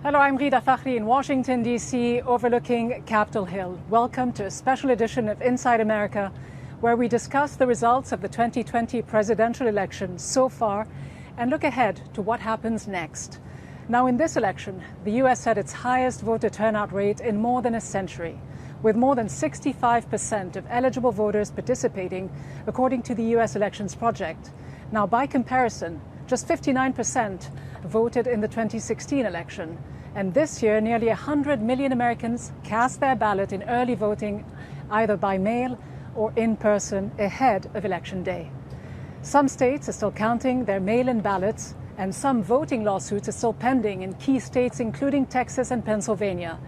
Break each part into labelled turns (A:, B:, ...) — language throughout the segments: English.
A: Hello, I'm Ghida Fakhry in Washington, D.C., overlooking Capitol Hill. Welcome to a special edition of Inside America, where we discuss the results of the 2020 presidential election so far and look ahead to what happens next. Now, in this election, the U.S. had its highest voter turnout rate in more than a century, with more than 65% of eligible voters participating, according to the U.S. Elections Project. Now, by comparison, just 59% voted in the 2016 election. And this year, nearly 100 million Americans cast their ballot in early voting, either by mail or in person, ahead of Election Day. Some states are still counting their mail-in ballots, and some voting lawsuits are still pending in key states, including Texas and Pennsylvania.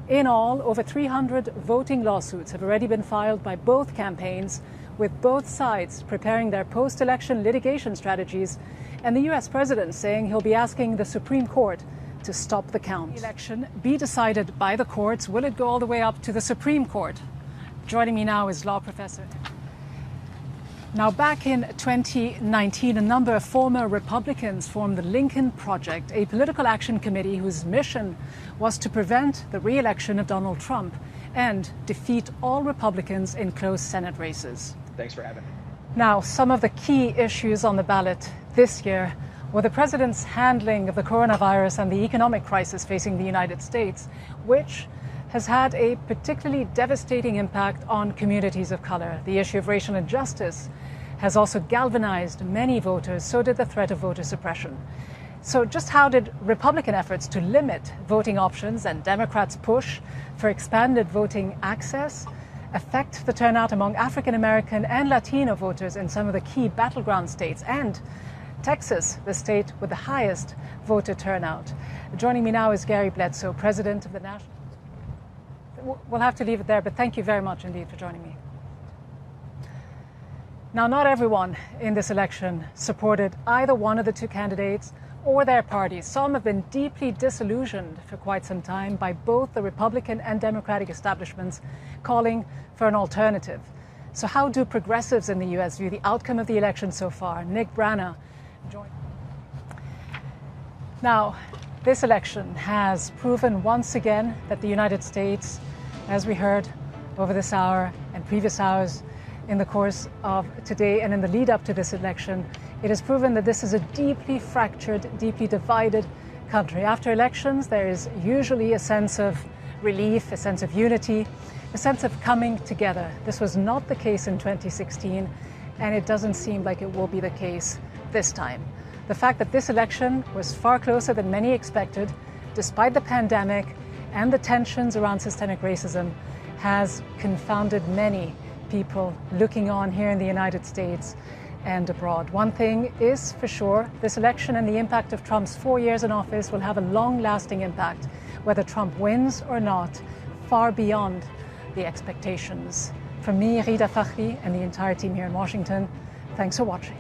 A: In all, over 300 voting lawsuits have already been filed by both campaigns, with both sides preparing their post-election litigation strategies, and the U.S. president saying he'll be asking the Supreme Court to stop the count. The election be decided by the courts. Will it go all the way up to the Supreme Court? Joining me now is law professor. Now, back in 2019, a number of former Republicans formed the Lincoln Project, a political action committee whose mission was to prevent the re-election of Donald Trump and defeat all Republicans in close Senate races.
B: Thanks for having me.
A: Now, some of the key issues on the ballot this year were the president's handling of the coronavirus and the economic crisis facing the United States, which has had a particularly devastating impact on communities of color. The issue of racial injustice has also galvanized many voters, so did the threat of voter suppression. So just how did Republican efforts to limit voting options and Democrats' push for expanded voting access affect the turnout among African American and Latino voters in some of the key battleground states, and Texas, the state with the highest voter turnout? Joining me now is Gary Bledsoe, president of the National... We'll have to leave it there, but thank you very much indeed for joining me. Now, not everyone in this election supported either one of the two candidates or their parties. Some have been deeply disillusioned for quite some time by both the Republican and Democratic establishments, calling for an alternative. So how do progressives in the U.S. view the outcome of the election so far? Nick Brana joined. Now, this election has proven once again that the United States, as we heard over this hour and previous hours in the course of today and in the lead up to this election, it has proven that this is a deeply fractured, deeply divided country. After elections, there is usually a sense of relief, a sense of unity, a sense of coming together. This was not the case in 2016, and it doesn't seem like it will be the case this time. The fact that this election was far closer than many expected, despite the pandemic and the tensions around systemic racism, has confounded many people looking on here in the United States and abroad. One thing is for sure, this election and the impact of Trump's 4 years in office will have a long-lasting impact, whether Trump wins or not, far beyond the expectations. From me, Ghida Fakhry, and the entire team here in Washington, thanks for watching.